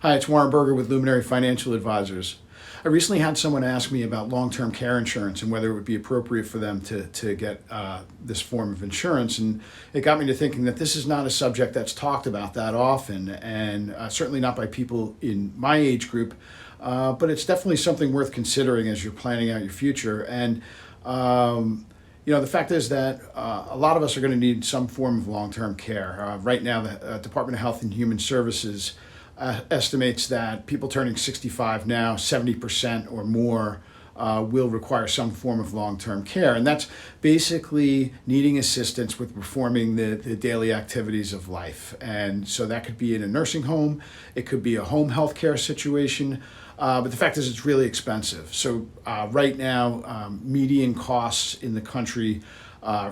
Hi, it's Warren Berger with Luminary Financial Advisors. I recently had someone ask me about long-term care insurance and whether it would be appropriate for them to get this form of insurance. And it got me to thinking that this is not a subject that's talked about that often, and certainly not by people in my age group, but it's definitely something worth considering as you're planning out your future. And the fact is that a lot of us are going to need some form of long-term care. Right now, the Department of Health and Human Services estimates that people turning 65 now, 70% or more, will require some form of long-term care. And that's basically needing assistance with performing the daily activities of life. And so that could be in a nursing home, it could be a home health care situation, but the fact is it's really expensive. So right now, median costs in the country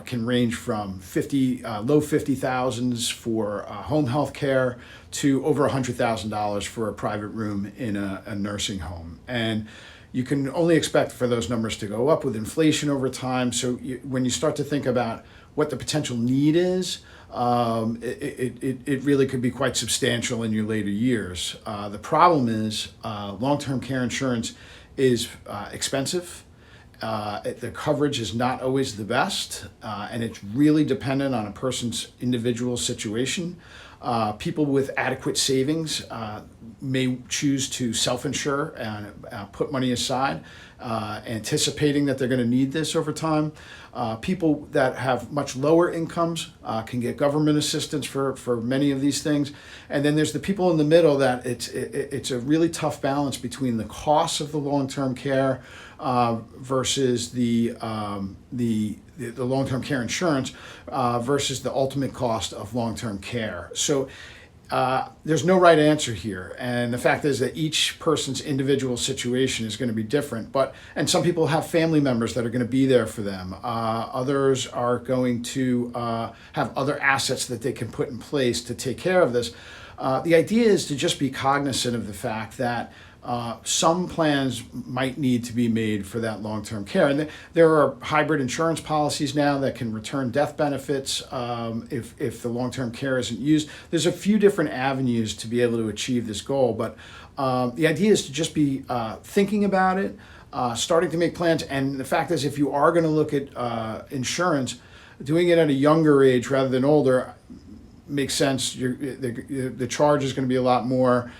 can range from low 50,000s for home health care to over $100,000 for a private room in a nursing home. And you can only expect for those numbers to go up with inflation over time. So when you start to think about what the potential need is, it really could be quite substantial in your later years. The problem is long-term care insurance is expensive. The coverage is not always the best, and it's really dependent on a person's individual situation. People with adequate savings may choose to self-insure and put money aside, anticipating that they're going to need this over time. People that have much lower incomes can get government assistance for many of these things. And then there's the people in the middle that it's a really tough balance between the costs of the long-term care versus the long-term care insurance versus the ultimate cost of long-term care. So there's no right answer here, and the fact is that each person's individual situation is going to be different. And some people have family members that are going to be there for them. Others are going to have other assets that they can put in place to take care of this. The idea is to just be cognizant of the fact that some plans might need to be made for that long-term care. And there are hybrid insurance policies now that can return death benefits if the long-term care isn't used. There's a few different avenues to be able to achieve this goal, but the idea is to just be thinking about it, starting to make plans. And the fact is, if you are going to look at insurance, doing it at a younger age rather than older makes sense. The charge is going to be a lot more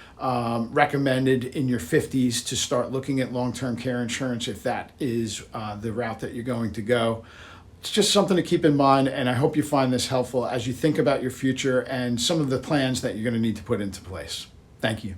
recommended in your 50s to start looking at long-term care insurance if that is the route that you're going to go. It's just something to keep in mind, and I hope you find this helpful as you think about your future and some of the plans that you're going to need to put into place. Thank you.